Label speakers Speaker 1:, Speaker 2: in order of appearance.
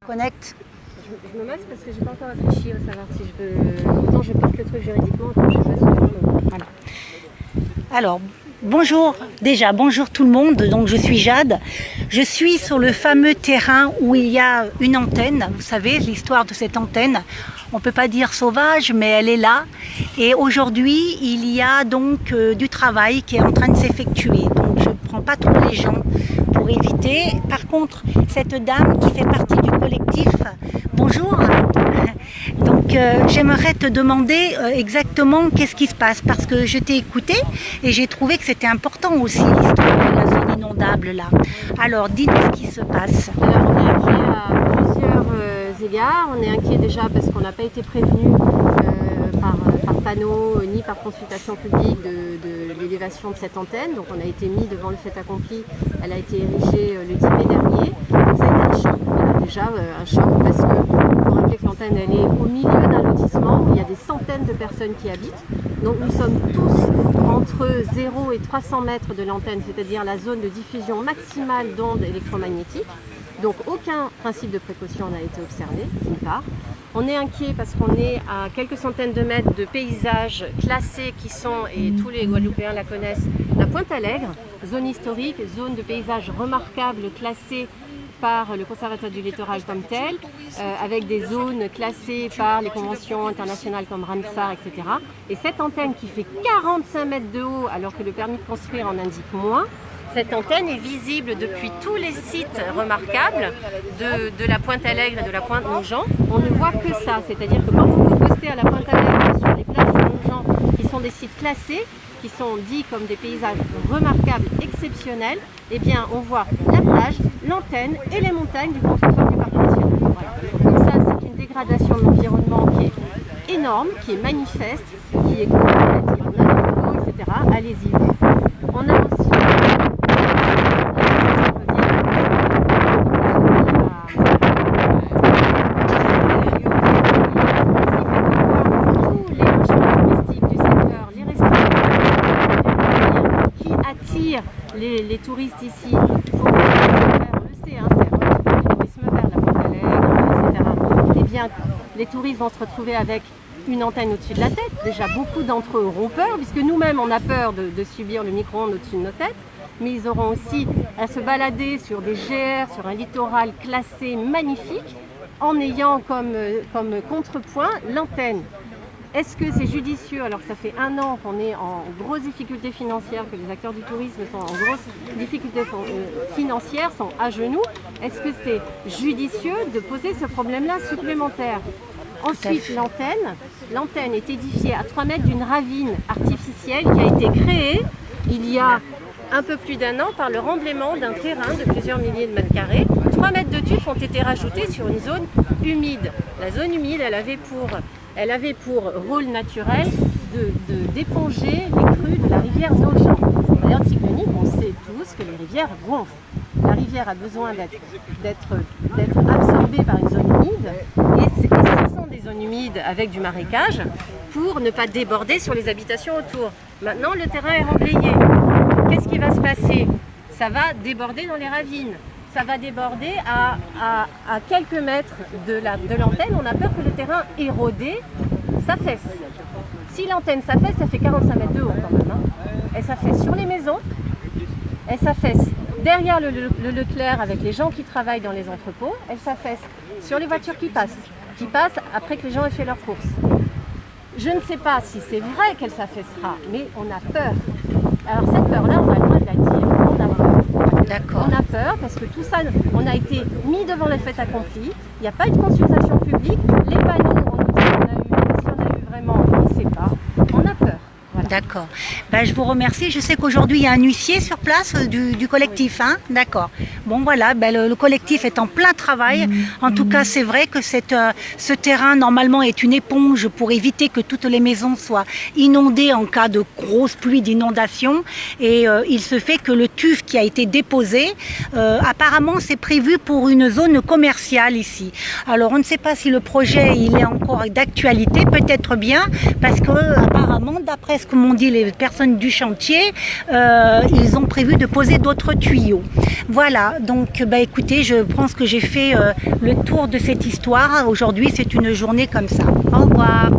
Speaker 1: connecte.
Speaker 2: Je me masse parce que j'ai pas encore réfléchi à savoir si je veux. Autant je porte le truc juridiquement, autant je sais pas si je veux.
Speaker 1: Voilà. Alors, bonjour tout le monde. Donc je suis Jade. Je suis sur le fameux terrain où il y a une antenne. Vous savez l'histoire de cette antenne. On ne peut pas dire sauvage, mais elle est là. Et aujourd'hui, il y a donc du travail qui est en train de s'effectuer. Donc je ne prends pas trop les gens pour éviter. Par contre, cette dame qui fait partie du collectif, bonjour. Donc j'aimerais te demander exactement qu'est-ce qui se passe, parce que je t'ai écouté et j'ai trouvé que c'était important aussi l'histoire de la zone inondable là. Alors dis-nous ce qui se passe.
Speaker 2: Alors on est inquiet à plusieurs égards. On est inquiet déjà parce qu'on n'a pas été prévenu par panneau ni par consultation publique de l'élévation de cette antenne. Donc on a été mis devant le fait accompli. Elle a été érigée le 10 mai dernier. Donc ça a été un choc. Déjà un choc parce que pour rappeler que l'antenne elle est au milieu d'un lotissement où il y a des centaines de personnes qui habitent. Donc nous sommes tous entre 0 et 300 mètres de l'antenne, c'est-à-dire la zone de diffusion maximale d'ondes électromagnétiques. Donc aucun principe de précaution n'a été observé, d'une part. On est inquiet parce qu'on est à quelques centaines de mètres de paysages classés qui sont, et tous les Guadeloupéens la connaissent, la Pointe-Allègre, zone historique, zone de paysages remarquables classée par le Conservatoire du littoral comme tel, avec des zones classées par les conventions internationales comme Ramsar, etc. Et cette antenne qui fait 45 mètres de haut alors que le permis de construire en indique moins, cette antenne est visible depuis tous les sites remarquables de la Pointe-Allègre et de la Pointe-Nogent. On ne voit que ça, c'est-à-dire que quand vous vous postez à la Pointe-Allègre sur les plages de Nogent, qui sont des sites classés, qui sont dits comme des paysages remarquables, exceptionnels, eh bien on voit la plage, l'antenne et les montagnes du contrefort du parc national. Voilà. Donc ça, c'est une dégradation de l'environnement qui est énorme, qui est manifeste, qui est cumulative. On a des photos, etc. Allez-y. On a aussi les touristes ici pour le sait, c'est le tourisme vert, la Pointe-Allègre, etc. Eh bien, les touristes vont se retrouver avec une antenne au-dessus de la tête. Déjà, beaucoup d'entre eux auront peur, puisque nous-mêmes, on a peur de subir le micro-ondes au-dessus de nos têtes. Mais ils auront aussi à se balader sur des GR, sur un littoral classé magnifique, en ayant comme contrepoint l'antenne. Est-ce que c'est judicieux, alors que ça fait 1 an qu'on est en grosse difficulté financière, que les acteurs du tourisme sont en grosse difficulté financière, sont à genoux, est-ce que c'est judicieux de poser ce problème-là supplémentaire? Ensuite, l'antenne est édifiée à 3 mètres d'une ravine artificielle qui a été créée il y a un peu plus d'1 an par le remblaiement d'un terrain de plusieurs milliers de mètres carrés. 3 mètres de tuf ont été rajoutés sur une zone humide. La zone humide, elle avait pour rôle naturel d'éponger les crues de la rivière Nogent. En période cyclonique, on sait tous que les rivières gonflent. La rivière a besoin d'être absorbée par une zone humide, et ce sont des zones humides avec du marécage pour ne pas déborder sur les habitations autour. Maintenant, le terrain est remblayé. Qu'est-ce qui va se passer? Ça va déborder dans les ravines. Ça va déborder à quelques mètres de l'antenne. On a peur que le terrain érodé s'affaisse. Si l'antenne s'affaisse, ça fait 45 mètres de haut quand même. Elle s'affaisse sur les maisons, elle s'affaisse derrière le Leclerc avec les gens qui travaillent dans les entrepôts, elle s'affaisse sur les voitures qui passent après que les gens aient fait leurs courses. Je ne sais pas si c'est vrai qu'elle s'affaissera, mais on a peur. Alors cette peur-là, on a le droit de la dire. On a peur.
Speaker 1: D'accord.
Speaker 2: On a peur parce que tout ça, on a été mis devant le fait accompli. Il n'y a pas eu de consultation publique. Les panneaux, on nous dit qu'on a eu, si on a eu vraiment, on ne sait pas. On a peur. Voilà.
Speaker 1: D'accord. Ben, je vous remercie. Je sais qu'aujourd'hui, il y a un huissier sur place du collectif. Hein, d'accord. Bon, voilà, ben, le collectif est en plein travail. En tout cas, c'est vrai que ce terrain, normalement, est une éponge pour éviter que toutes les maisons soient inondées en cas de grosse pluie d'inondation. Et il se fait que le tuf qui a été déposé, apparemment, c'est prévu pour une zone commerciale ici. Alors, on ne sait pas si le projet il est encore d'actualité, peut-être bien, parce que apparemment, d'après ce que m'ont dit les personnes du chantier, ils ont prévu de poser d'autres tuyaux. Voilà, donc bah, écoutez, je pense que j'ai fait le tour de cette histoire. Aujourd'hui, c'est une journée comme ça. Au revoir.